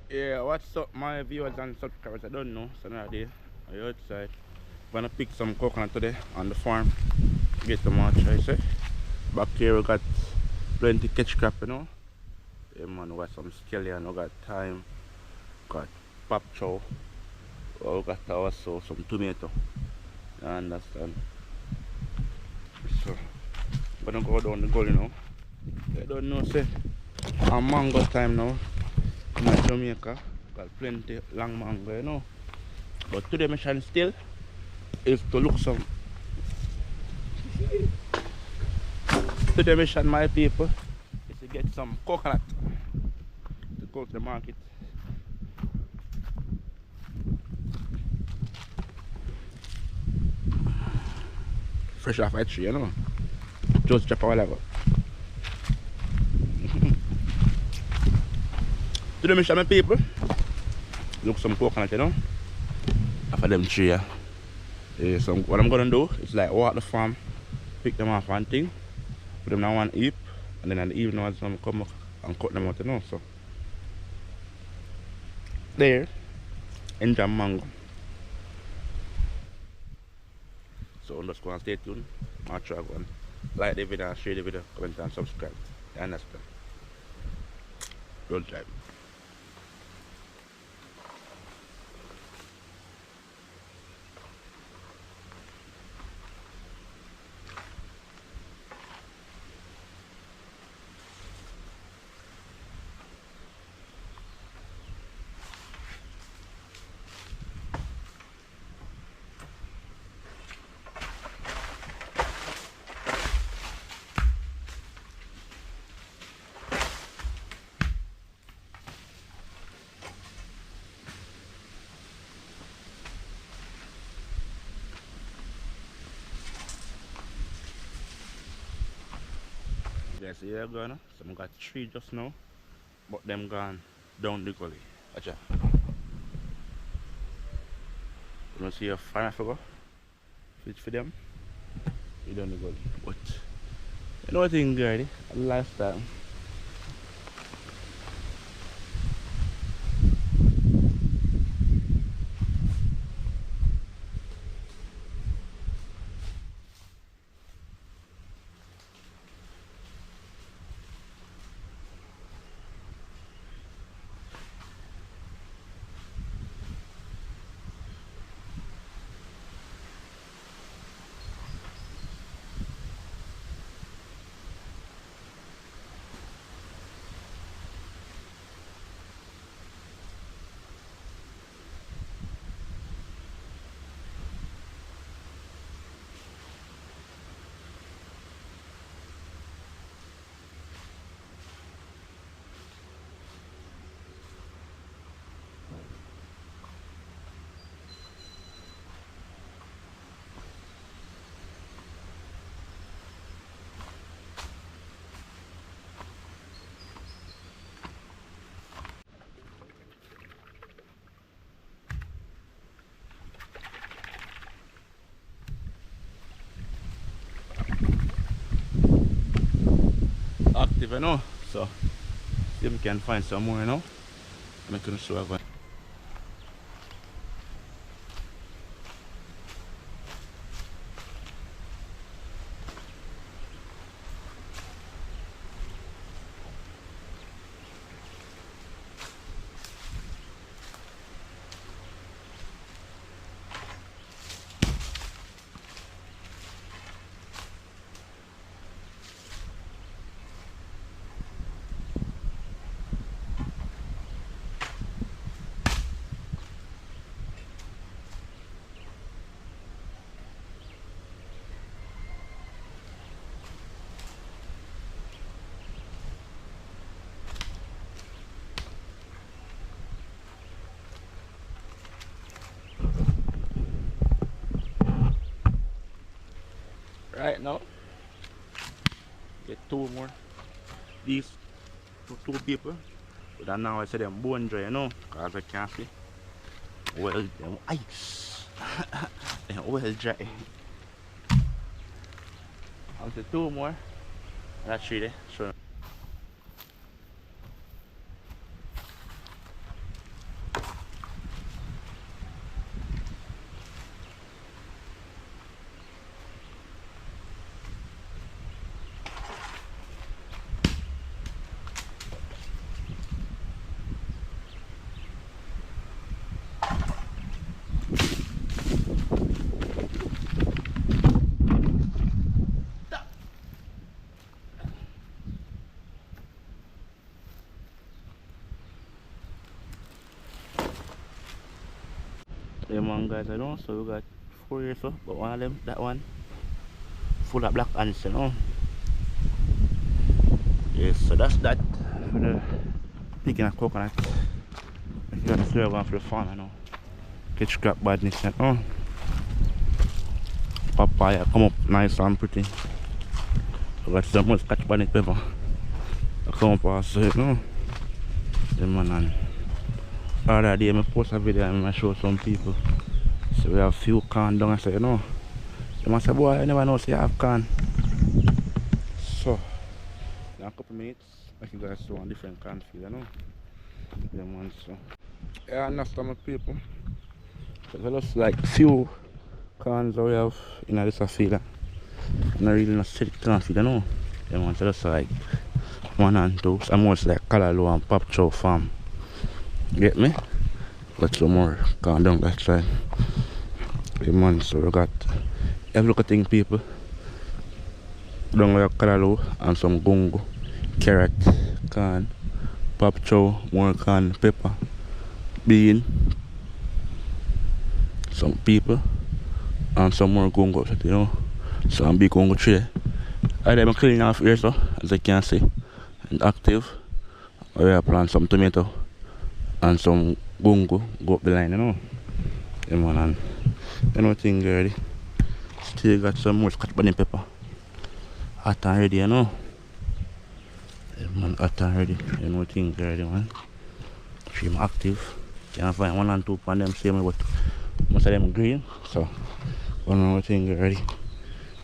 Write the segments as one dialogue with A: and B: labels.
A: Yeah, what's up, my viewers and subscribers? I don't know. So now I'm outside. Gonna pick some coconut today on the farm. Get them out, I say. Back here we got plenty catch crab, you know. Yeah, man, we got some scallion, we got thyme, got pop chow, we got also some tomato. You understand? So, I'm gonna go down the gully now. I don't know, say, a mango time now in Jamaica. Got plenty long mango, you know. But today mission still is to look some. Today mission, my people, is to get some coconut to go to the market. Fresh off a tree, you know. Just drop a while ago. Today mission, my people, look some coconut, you know. Off of them tree, yeah. So what I'm gonna do is like walk the farm, pick them off one thing, put them in one heap, and then in the evening once I'm come and cut them out, you know. So there, enjoy mango. So I'm just gonna stay tuned. I'll try go and like the video, share the video, comment and subscribe. You understand? Don't try. Yes, here gone. Some got three just now, but them gone down the gully. Watch out. You don't see a fire figure? Fish for them. You down the gully. But you know what thing, girl? Last time. Active, you know. So see if we can find some more, you know. I'm going to show you. Right now, get two more. These two people. But now I say them bone dry, you know, because I can't see. Well, them ice. Them well dry. I'll say two more. That's three there. Sure. Them one guys I know, so we got 4 here so, but one of them, that one, full of black ants, you know. Yes, so that's that for the picking a coconut. If you want to serve one for the farm, you know. Catch crab badness, you know. Papaya come up nice and pretty. I got some more scotch bonnet pepper. I come up also, you know. Them man and other day I post a video and I show some people. So we have few corn down, I say, you know. They must say, boy, I never know say you have corn. So in a couple minutes I can guys show one different corn field, you know. Them ones so. Yeah, I understand my people. So there's just like few corns that we have in this field. Not really not steady corn field, you know. Them ones are just like 1 and 2. Some more like Calalo and Pop Chow farm. Get me? Got some more corn down that side. Them ones, so we got have a look at things people. Down there Calalo and some gungo, carrot, corn, Pop Chow, more corn, pepper, bean, some people, and some more gungo, you know. Some big gungo tree. I'm cleaning off here, so as you can see, and active. We have plant some tomato and some gungo go up the line, you know. Them one and you know thing ready. Still got some more scotch bonnet pepper. Hot and ready, you know. Them one hot and ready. You know thing ready, man. Stream active. Can't find 1 and 2 on them same, but most of them green. So one more thing ready.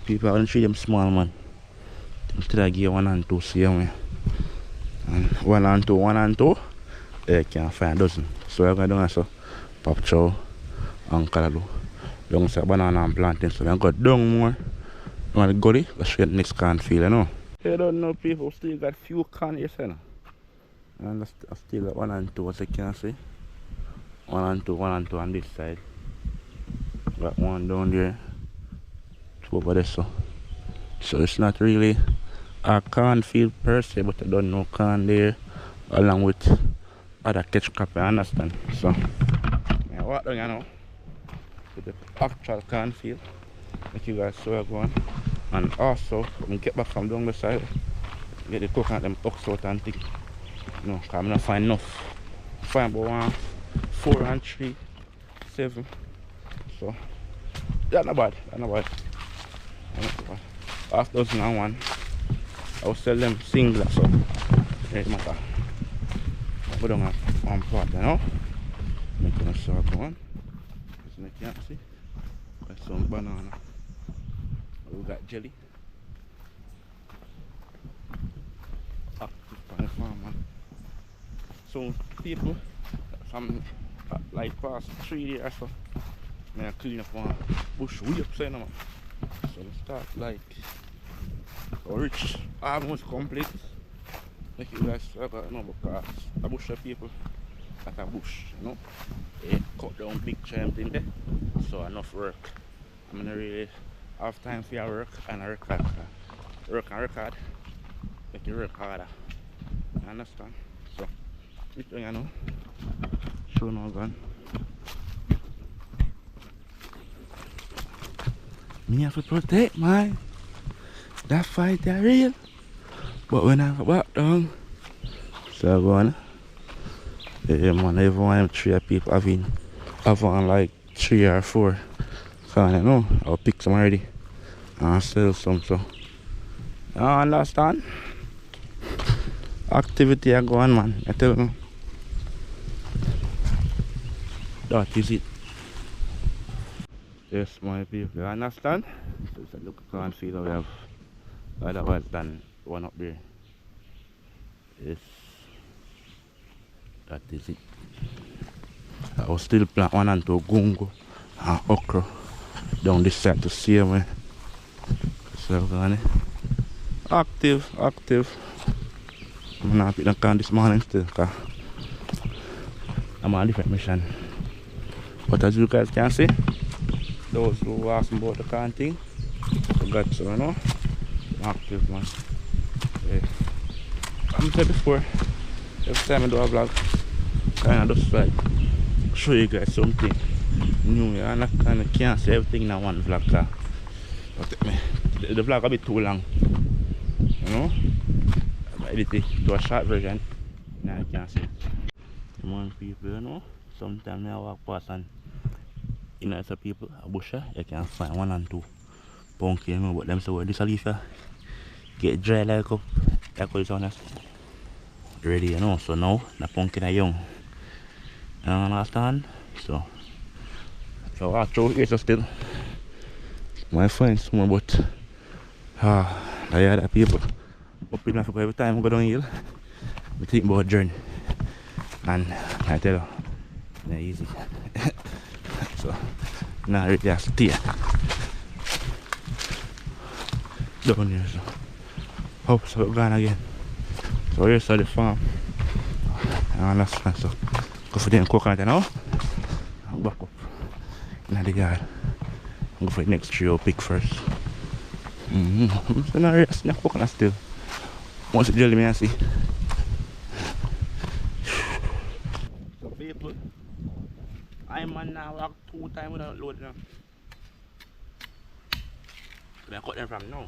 A: People haven't treat them small, man. Instead I give 1 and 2 same way. And 1 and 2, 1 and 2, they can't find a dozen. So I'm going to do so Pop Chow and Calalo. Don't say banana and plantain, so I got down more. You want to go there? Let's show the next corn field, you know. You don't know people still got few corn here, you know. And I still got 1 and 2 as you can see. 1 and 2, 1 and 2 on this side. Got one down there. 2 over there so. So it's not really a corn field per se, but I don't know corn there along with other catch crop, I understand. So I walk down, you know, to the actual corn field. Let you guys see where I'm going. And also when I get back from down the side, get the coconut them ox out and thing. You know, cause I'm not find enough. Find about 1, 4 and 3, 7. So that's not bad, that's not bad. Half dozen and 1. I will sell them single, so it matter. I go down at 1 part, you know. Make them start going. As you can see, got some banana. We got jelly. Active on the farm, man. So people from like past 3 years, so I clean up one bush way upside down, man. So we start like reach almost complete. Like you guys know, because a bush of people at a bush, you know. They cut down big giant in there. So enough work. I'm gonna really have time for your work and I work hard. Work and work hard. Make you work harder. You understand? So which one you know? Show no gun. Me have to protect, man. That fight that real. But when I go back down, so I go on. Yeah, man, everyone 3 people having like 3 or 4. So I know I'll pick some already and sell some. So you understand? Activity I go on, man. I tell you. That is it. Yes, my people, you understand? So it's a look at corn field we have otherwise than one up there. Yes, that is it. I will still plant 1 and 2 gungo and okra down this side to see me. So we're going active. I'm not picking the corn this morning still because I'm on a different mission. But as you guys can see, those who ask me about the corn thing, I got some, you know, active, man. Yeah. I'm said before, every time I do a vlog, kind of just like show you guys something new, you understand? I can't say everything in one vlog. But the vlog a bit too long. You know? I edit it to a short version. Now you can't see it. Come on people, you know? Sometimes I walk past and you know some people, a busher, you can find one and two punky, you know, but them say well this a leaf get dry like up. That's what it's honest. Ready, you know, so now the pumpkin are young. You understand? So I throw it so still. Might find some but the other people up in Africa every time I go down hill. I think about journey. And I tell you, it's not easy. So now really have to stay down here. So hope so gone again. So here's the farm. I understand, so go for them coconut now. I'll back up in the yard. Go for the next tree I'll pick first. So now there's no coconut still. Once it jelly me I see. So people, I'm on now walk 2 times without loading them. So I cut them from now.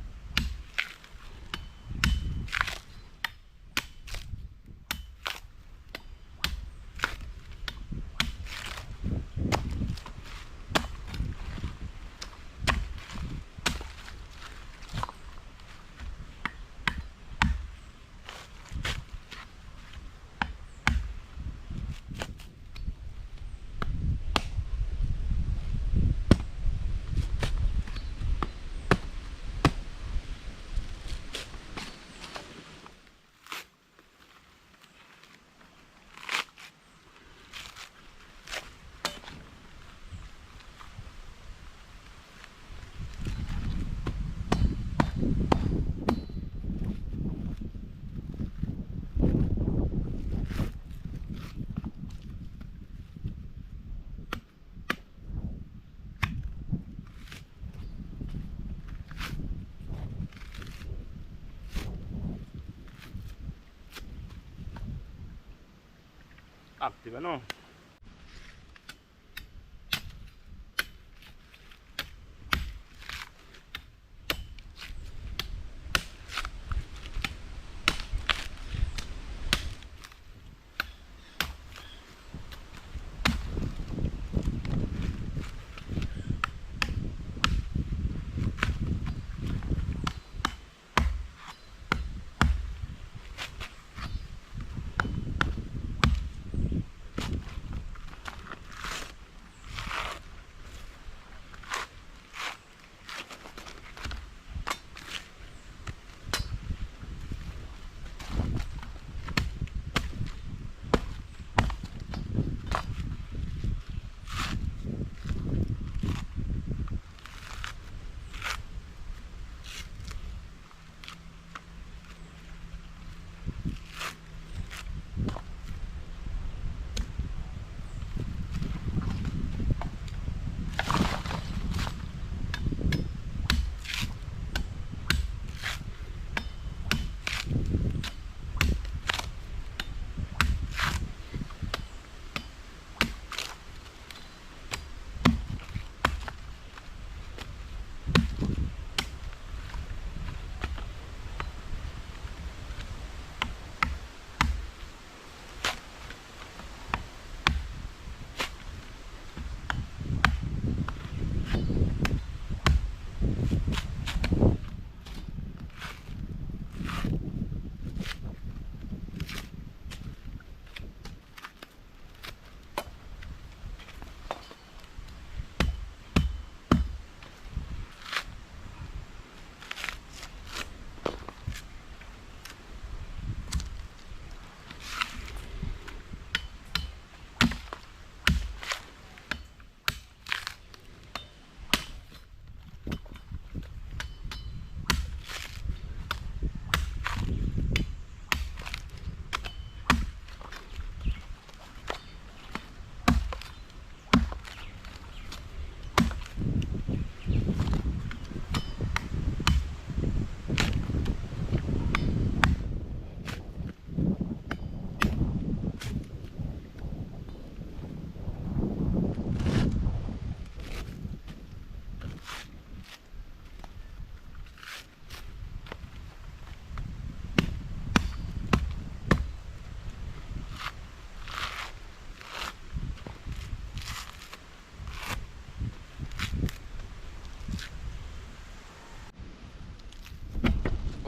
A: Active, you know.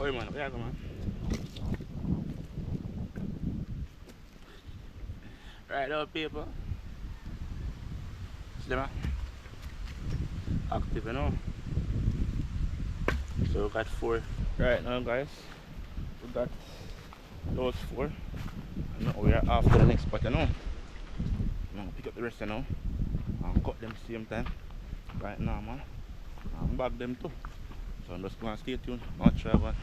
A: Oi man, yeah, man. Right now people. See man? Active, you know. So we got 4. Right now guys. We got those 4. And now we are after the next spot, you know. I'm gonna pick up the rest, you know. And cut them same time. Right now man. And bag them too. So I'm just gonna stay tuned. Not try man.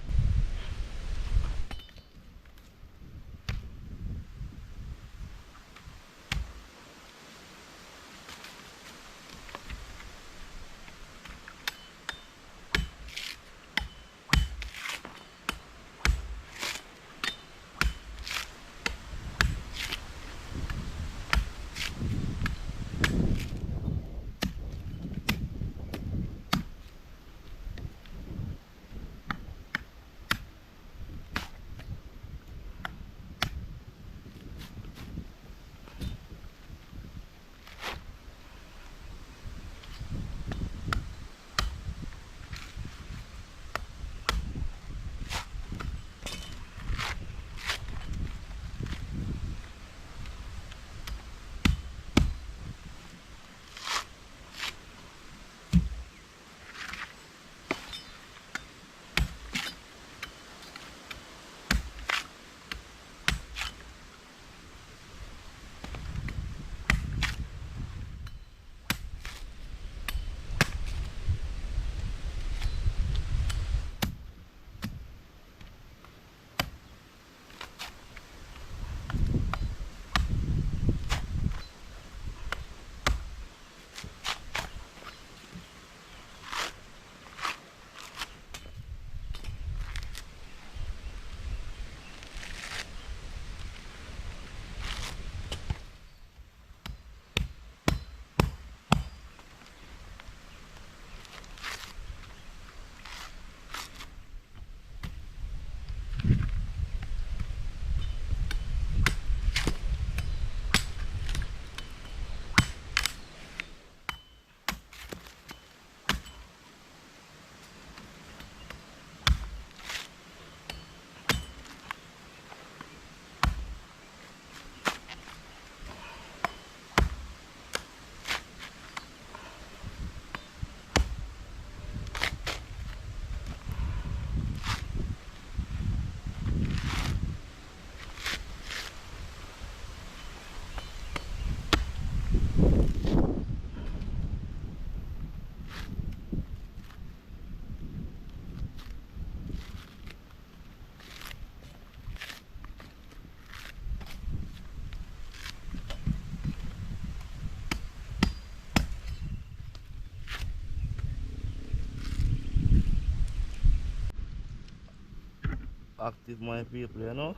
A: Active my people, you know.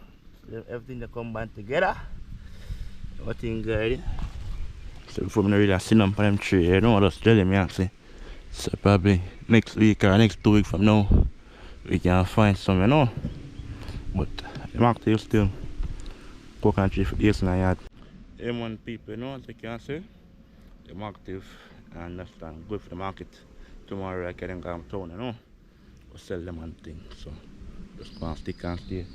A: So everything they combine together. What thing good. So before me really sit down for them tree, you know, just tell them actually. So probably next week or next 2 weeks from now we can find some, you know. But I'm active still. Coconut tree for days in the yard. M1 people, you know, as you can see. I'm active and that's good for the market. Tomorrow I can go to town, you know. We'll sell them and things. So just go and stick and stay.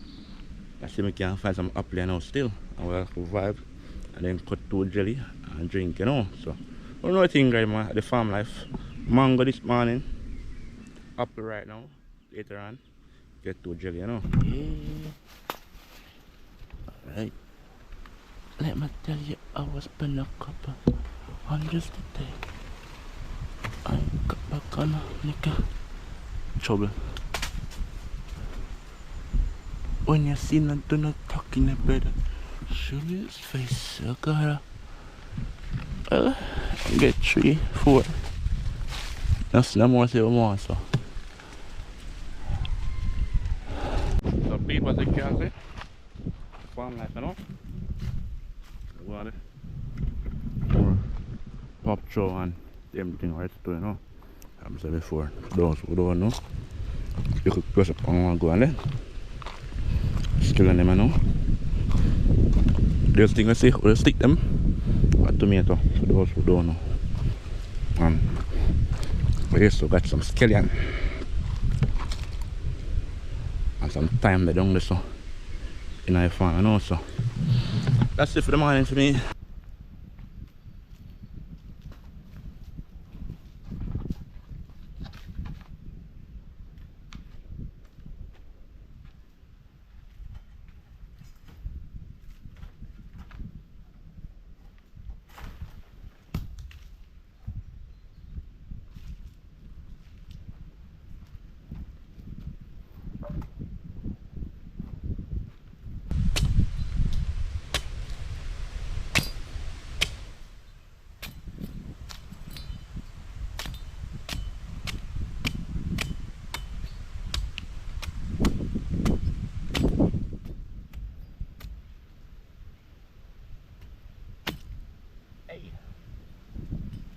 A: I see we can find some apple now still and we'll vibe and then cut 2 jelly and drink, you know. So one more thing right man, the farm life. Mango this morning, apple right now, later on get 2 jelly, you know. Yeah. Alright. Let me tell you, I was spending a couple hundreds today. I got back on a nigga trouble. When you see not do not talk in the bed, show me his face. I gotta get 3, 4. That's no more than one, so. So people as you can see, farm life, you know. Water. More pop throw and everything right to, you know. I'm saying before, those who don't know, you could press up on one go and then skill on them, you know. There's thing I see, we'll stick them a tomato for those who don't know. And we also got some scallion. some time they don't listen in our farm, you know. So that's it for the morning for me.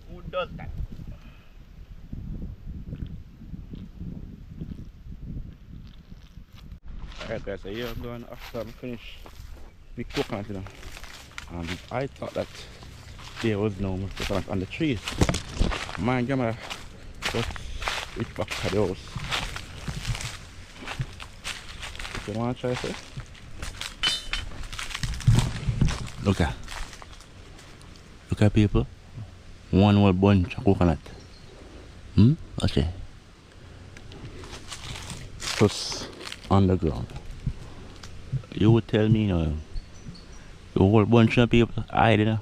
A: Who does that? Alright guys, so here I'm going after I finish the coconut, you know. And I thought that there was no more coconut on the trees. My camera just it back to the house. If you want to try this, look at people. One whole bunch of coconut. Okay. Just on the ground. You would tell me, you know, a whole bunch of people hiding, you know.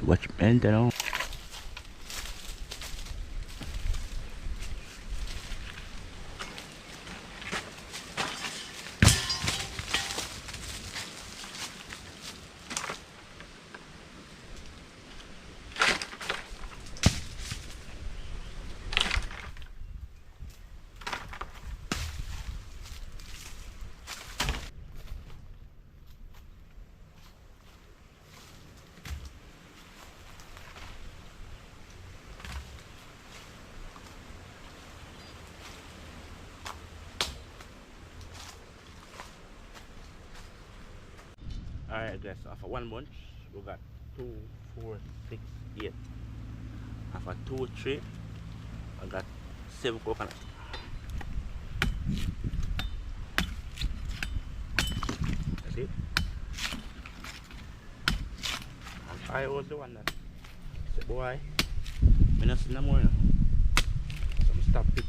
A: Watch me, you know. Alright guys, so after one bunch, we got 2, 4, 6, 8. After 2, 3, I got 7 coconuts. That's it. And I was the one that said, boy, I'm not seeing no more. So I stop it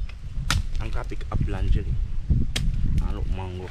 A: and go pick apple and jelly and look mango.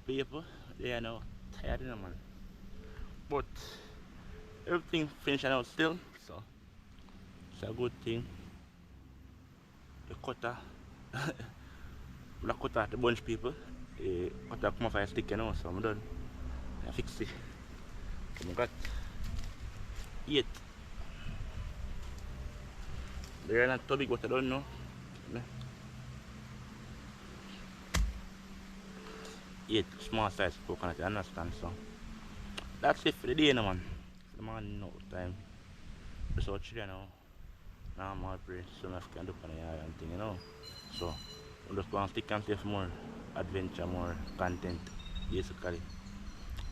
A: people, they are now tired, you know, man. But everything finishing out still, so it's a good thing. The cutter, the cutter, the bunch people, the cutter come off a stick, you know, so I'm done. I fix it. So I got 8. They're not too big, but I don't know. 8 small size coconut, you understand? So that's it for the day, you know, man. It's the morning now time. Just out here now. Now I'm out here, so I can do on the yard and thing, you know. So I'm just going to stick and stay for more adventure, more content, basically.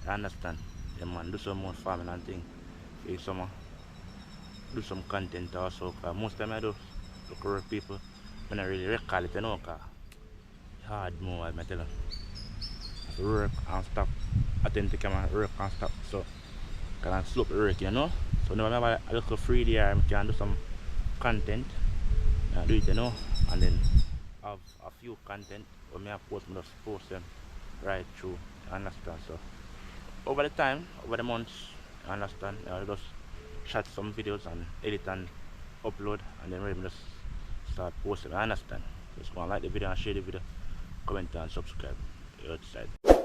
A: You understand? Yeah, man, do some more farming and thing. See some, do some content also. Cause most time I do look at people when I really recall it, you know, cause it's hard more, I tell you. Work and stop. Attend to camera, work and stop. So can I slope the work, you know? So now I have a little free there, I can do some content. I do it, you know, and then have a few content when I post them right through. You understand? So over the time, over the months, you understand, I just shot some videos and edit and upload, and then really just start posting. I understand. Just go and like the video and share the video, comment and subscribe. You're outside.